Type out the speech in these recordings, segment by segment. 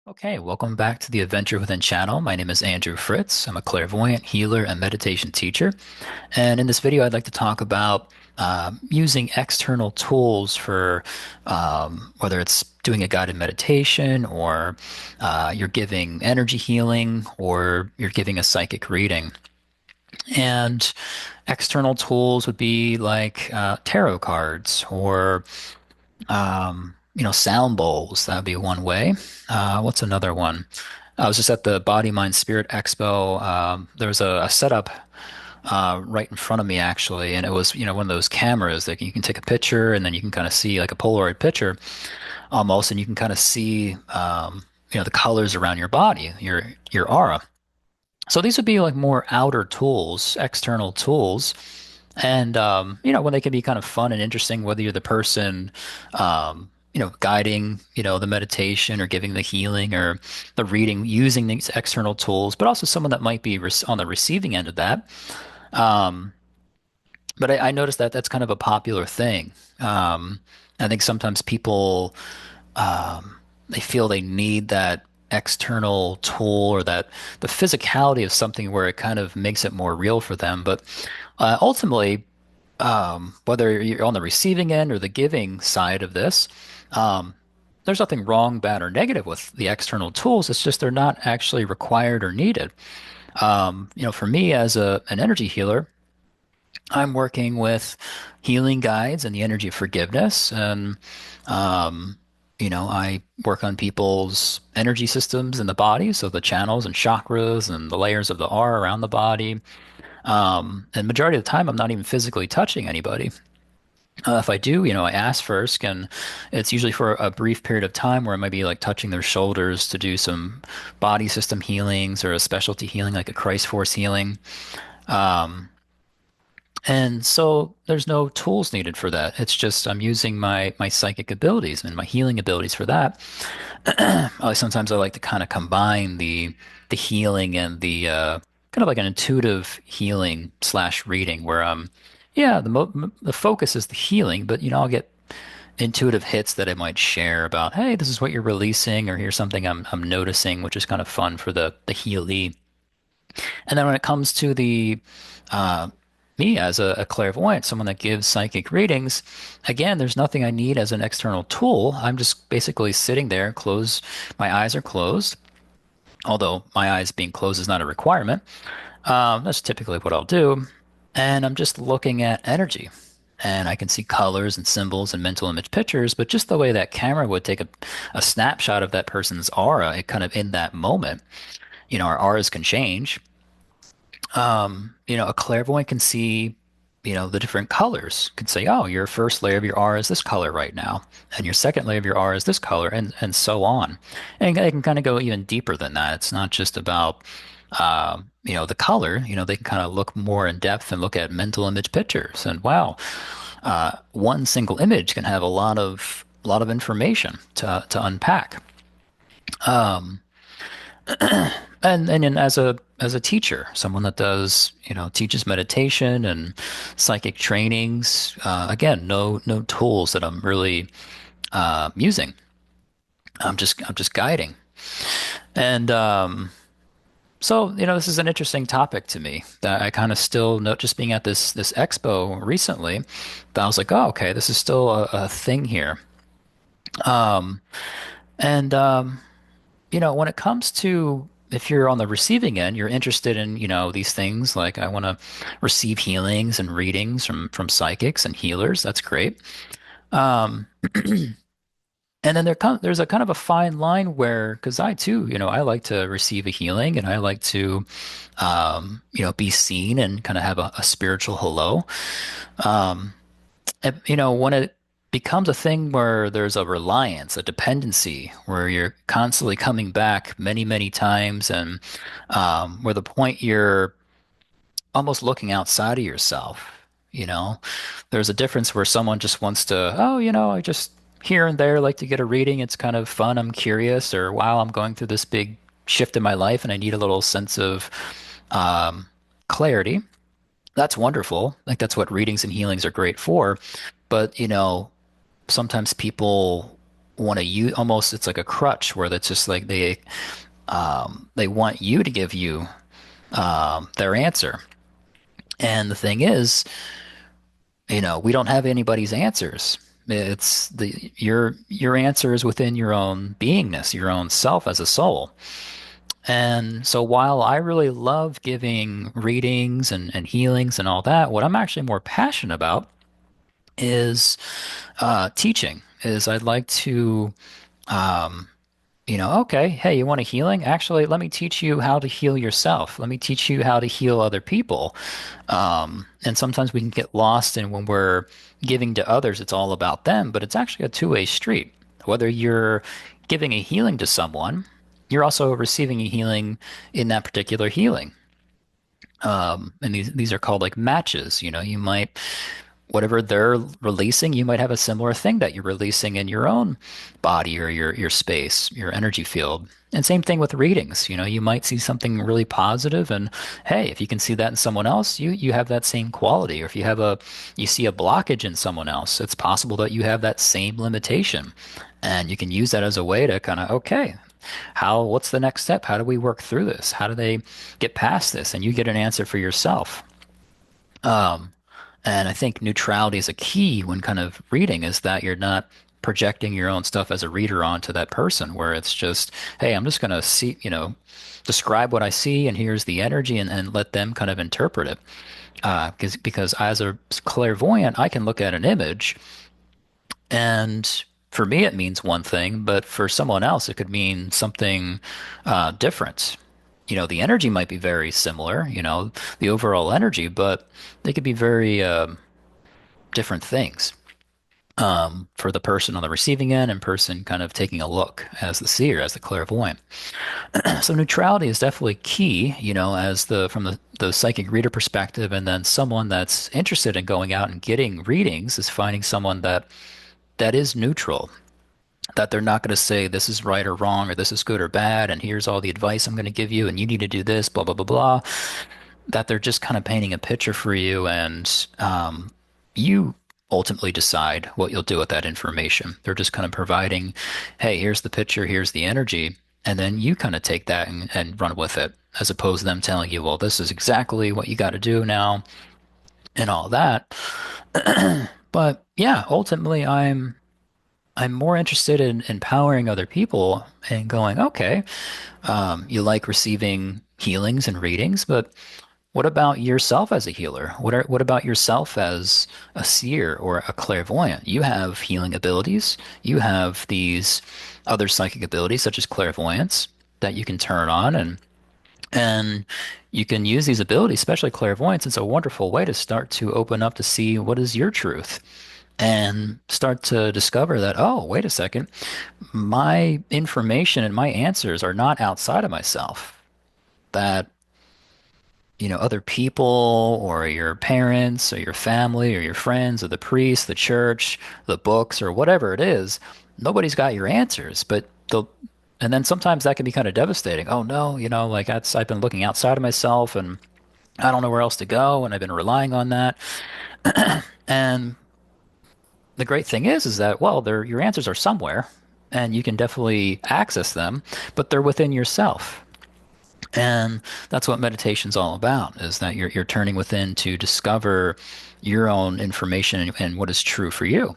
Okay, welcome back to the Adventure Within channel. My name is Andrew Fritz. I'm a clairvoyant, healer, and meditation teacher. And in this video, I'd like to talk about using external tools for whether it's doing a guided meditation or you're giving energy healing or you're giving a psychic reading. And external tools would be like tarot cards or sound bowls. That'd be one way. What's another one? I was just at the Body Mind Spirit Expo. There was a setup right in front of me actually, and it was one of those cameras that you can take a picture and then you can kind of see like a Polaroid picture almost, and you can kind of see the colors around your body, your aura. So these would be like more outer tools, external tools. And when they can be kind of fun and interesting, whether you're the person, guiding, the meditation or giving the healing or the reading using these external tools, but also someone that might be on the receiving end of that. Um, but I noticed that that's kind of a popular thing. I think sometimes people they feel they need that external tool or that the physicality of something where it kind of makes it more real for them. But ultimately, whether you're on the receiving end or the giving side of this, um, there's nothing wrong, bad, or negative with the external tools. It's just they're not actually required or needed. For me as an energy healer, I'm working with healing guides and the energy of forgiveness, and I work on people's energy systems in the body, so the channels and chakras and the layers of the aura around the body. And majority of the time, I'm not even physically touching anybody. If I do, I ask first, and it's usually for a brief period of time where I might be like touching their shoulders to do some body system healings or a specialty healing, like a Christ Force healing. Um, and so there's no tools needed for that. It's just I'm using my psychic abilities and my healing abilities for that. Sometimes I like to kind of combine the healing and the kind of like an intuitive healing slash reading where yeah, the focus is the healing, but I'll get intuitive hits that I might share about, hey, this is what you're releasing, or here's something I'm noticing, which is kind of fun for the healee. And then when it comes to the uh, me as a clairvoyant, someone that gives psychic readings, again, there's nothing I need as an external tool. I'm just basically sitting there, my eyes are closed, although my eyes being closed is not a requirement. That's typically what I'll do. And I'm just looking at energy. And I can see colors and symbols and mental image pictures, but just the way that camera would take a snapshot of that person's aura, it kind of in that moment. Our auras can change. A clairvoyant can see, the different colors, can say, oh, your first layer of your aura is this color right now, and your second layer of your aura is this color, and so on. And they can kind of go even deeper than that. It's not just about, the color. They can kind of look more in depth and look at mental image pictures. And wow, one single image can have a lot of information to unpack. Um, and then as a teacher, someone that does, teaches meditation and psychic trainings, again, no tools that I'm really using. I'm just guiding. And so, this is an interesting topic to me that I kind of still know, just being at this expo recently, that I was like, oh, okay, this is still a thing here. Um, and when it comes to if you're on the receiving end, you're interested in, these things like I want to receive healings and readings from psychics and healers. That's great. Um, and then there's a kind of a fine line where, because I too, I like to receive a healing and I like to, be seen and kind of have a spiritual hello. Um, when it becomes a thing where there's a reliance, a dependency, where you're constantly coming back many, many times, and where the point you're almost looking outside of yourself, you know, there's a difference where someone just wants to, oh, I just here and there like to get a reading. It's kind of fun. I'm curious, or wow, I'm going through this big shift in my life and I need a little sense of um, clarity. That's wonderful. Like that's what readings and healings are great for. But, sometimes people want to use almost it's like a crutch where that's just like they want you to give you their answer. And the thing is, we don't have anybody's answers. It's your answer is within your own beingness, your own self as a soul. And so while I really love giving readings and healings and all that, what I'm actually more passionate about is teaching. Is I'd like to okay, hey, you want a healing? Actually, let me teach you how to heal yourself. Let me teach you how to heal other people. And sometimes we can get lost in when we're giving to others, it's all about them, but it's actually a two-way street. Whether you're giving a healing to someone, you're also receiving a healing in that particular healing. And these are called like matches. You might whatever they're releasing, you might have a similar thing that you're releasing in your own body or your space, your energy field. And same thing with readings. You might see something really positive, and hey, if you can see that in someone else, you have that same quality. Or if you see a blockage in someone else, it's possible that you have that same limitation. And you can use that as a way to kind of, okay, what's the next step? How do we work through this? How do they get past this? And you get an answer for yourself. Um, and I think neutrality is a key when kind of reading is that you're not projecting your own stuff as a reader onto that person, where it's just, hey, I'm just going to see, describe what I see, and here's the energy, and let them kind of interpret it. Because as a clairvoyant, I can look at an image, and for me, it means one thing, but for someone else, it could mean something different. The energy might be very similar, the overall energy, but they could be very different things for the person on the receiving end and person kind of taking a look as the seer, as the clairvoyant. So neutrality is definitely key, as from the psychic reader perspective, and then someone that's interested in going out and getting readings is finding someone that is neutral, that they're not going to say this is right or wrong or this is good or bad and here's all the advice I'm going to give you and you need to do this, blah blah blah blah. That they're just kind of painting a picture for you, and you ultimately decide what you'll do with that information. They're just kind of providing, hey, here's the picture, here's the energy, and then you kind of take that and run with it, as opposed to them telling you, well, this is exactly what you got to do now and all that. But yeah, ultimately, I'm more interested in empowering other people and going, okay, you like receiving healings and readings, but what about yourself as a healer? What about yourself as a seer or a clairvoyant? You have healing abilities. You have these other psychic abilities, such as clairvoyance, that you can turn on, and you can use these abilities, especially clairvoyance. It's a wonderful way to start to open up to see what is your truth and start to discover that, oh, wait a second, my information and my answers are not outside of myself. That other people or your parents or your family or your friends or the priest, the church, the books or whatever it is, nobody's got your answers. And then sometimes that can be kind of devastating. Oh no, like I've been looking outside of myself and I don't know where else to go, and I've been relying on that. And the great thing is that, well, your answers are somewhere and you can definitely access them, but they're within yourself. And that's what meditation's all about, is that you're turning within to discover your own information and what is true for you.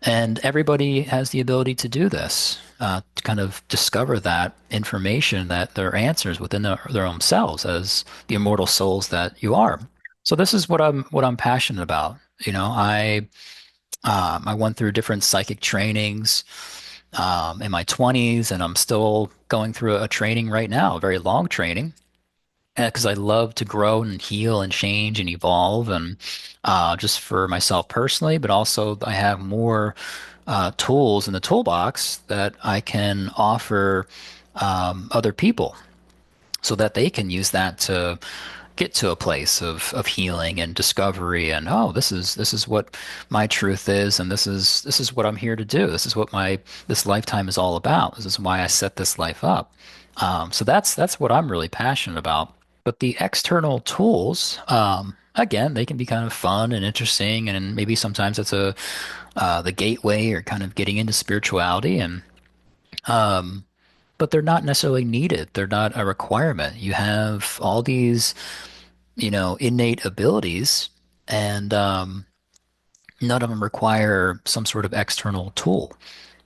And everybody has the ability to do this, to kind of discover that information, that their answers within their own selves as the immortal souls that you are. So this is what I'm passionate about. I went through different psychic trainings in my 20s, and I'm still going through a training right now, a very long training, because I love to grow and heal and change and evolve, and just for myself personally, but also I have more tools in the toolbox that I can offer other people so that they can use that to get to a place of healing and discovery, and oh, this is what my truth is, and this is what I'm here to do. This is what this lifetime is all about. This is why I set this life up. So that's what I'm really passionate about. But the external tools, again, they can be kind of fun and interesting, and maybe sometimes it's a the gateway or kind of getting into spirituality, and but they're not necessarily needed. They're not a requirement. You have all these, innate abilities, and none of them require some sort of external tool.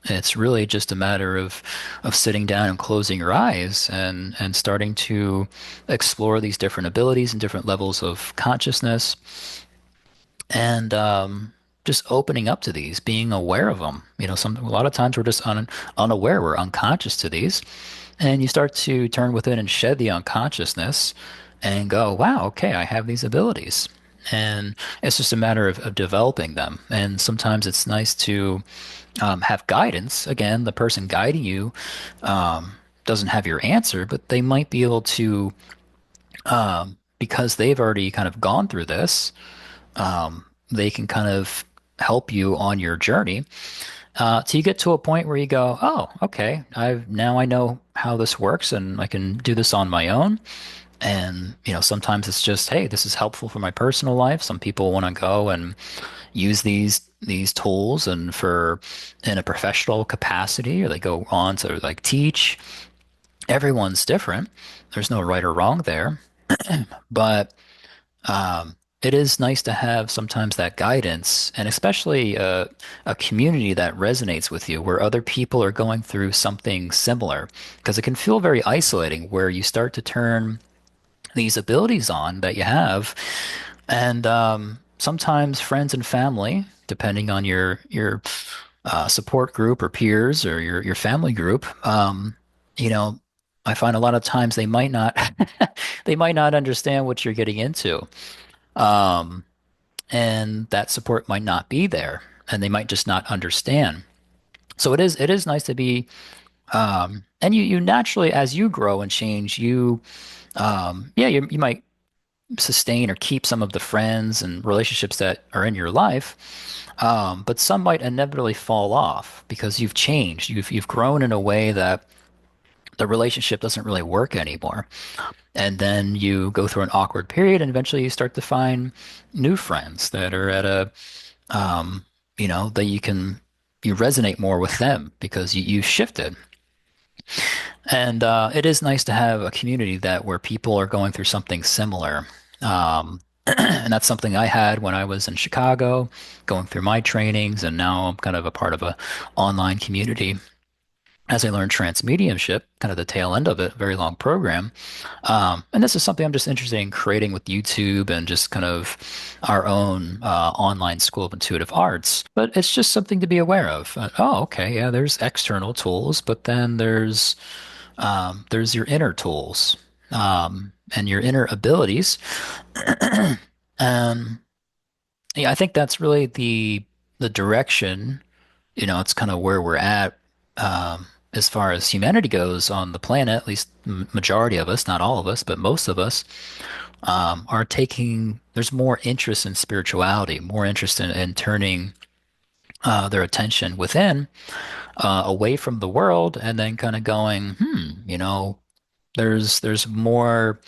It's really just a matter of sitting down and closing your eyes and starting to explore these different abilities and different levels of consciousness and just opening up to these, being aware of them. A lot of times we're just unaware, we're unconscious to these, and you start to turn within and shed the unconsciousness and go, wow, okay, I have these abilities. And it's just a matter of developing them. And sometimes it's nice to have guidance. Again, the person guiding you doesn't have your answer, but they might be able to, because they've already kind of gone through this, they can kind of help you on your journey till you get to a point where you go, oh, okay, I know how this works and I can do this on my own. And, sometimes it's just, hey, this is helpful for my personal life. Some people want to go and use these tools and for in a professional capacity, or they go on to like teach. Everyone's different. There's no right or wrong there, but it is nice to have sometimes that guidance, and especially a community that resonates with you, where other people are going through something similar, because it can feel very isolating, where you start to turn these abilities on that you have, and sometimes friends and family, depending on your support group or peers or your family group, you know, I find a lot of times they might not they might not understand what you're getting into, um, and that support might not be there, and they might just not understand. So it is nice to be, and you naturally, as you grow and change, yeah, you might sustain or keep some of the friends and relationships that are in your life, but some might inevitably fall off because you've changed. You've grown in a way that the relationship doesn't really work anymore. And then you go through an awkward period, and eventually you start to find new friends that are at a, that you resonate more with them because you shifted. And it is nice to have a community that where people are going through something similar. And that's something I had when I was in Chicago, going through my trainings, and now I'm kind of a part of a online community as I learned transmediumship, kind of the tail end of it, very long program. And this is something I'm just interested in creating with YouTube and just kind of our own online school of intuitive arts. But it's just something to be aware of. Oh, okay, yeah, there's external tools, but then there's your inner tools and your inner abilities. Um, yeah, I think that's really the direction. It's kind of where we're at as far as humanity goes on the planet. At least majority of us, not all of us, but most of us are taking. There's more interest in spirituality, more interest in turning their attention within, away from the world, and then kind of going, there's more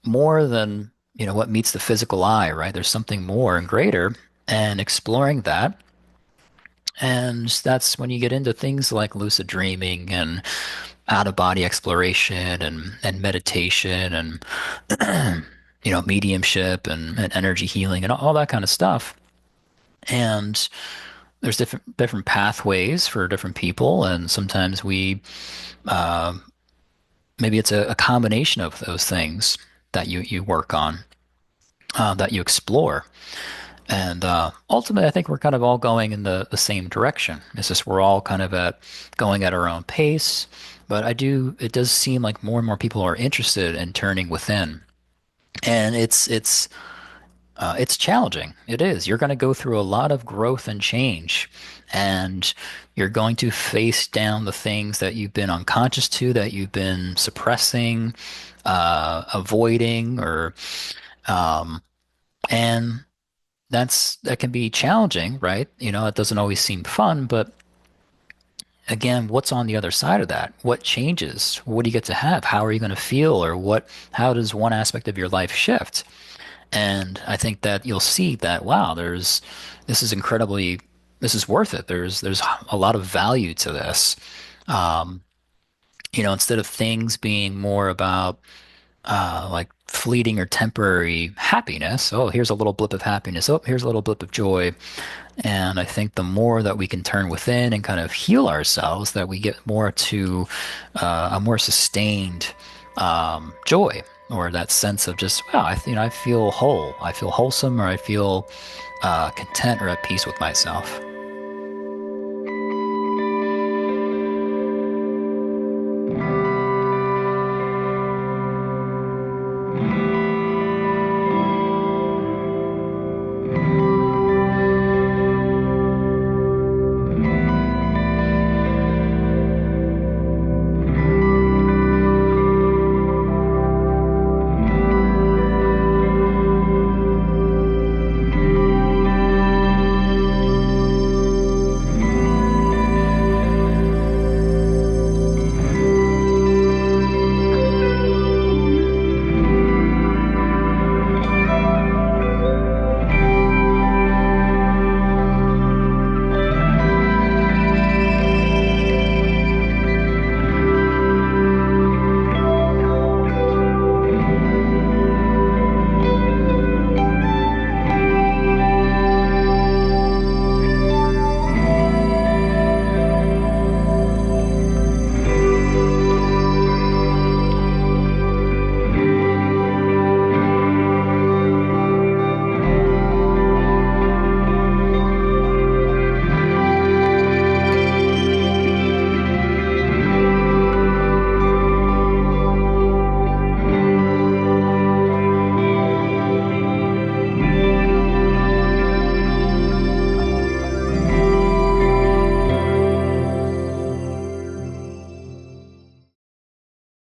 than what meets the physical eye, right? There's something more and greater, and exploring that. And that's when you get into things like lucid dreaming and out of body exploration and meditation and mediumship and energy healing and all that kind of stuff. And there's different pathways for different people, and sometimes uh, maybe it's a combination of those things that you work on, that you explore. And ultimately, I think we're kind of all going in the same direction. It's just we're all kind of going at our own pace. But it does seem like more and more people are interested in turning within. And it's challenging. It is. You're going to go through a lot of growth and change. And you're going to face down the things that you've been unconscious to, that you've been suppressing, avoiding, and that can be challenging, right? It doesn't always seem fun, but again, what's on the other side of that? What changes? What do you get to have? How are you going to feel? Or how does one aspect of your life shift? And I think that you'll see that, wow, this is incredibly, this is worth it. There's a lot of value to this. Um, Instead of things being more about like fleeting or temporary happiness. Oh, here's a little blip of happiness. Oh, here's a little blip of joy. And I think the more that we can turn within and kind of heal ourselves, that we get more to a more sustained joy, or that sense of just, wow, I feel whole. I feel wholesome, or I feel content or at peace with myself.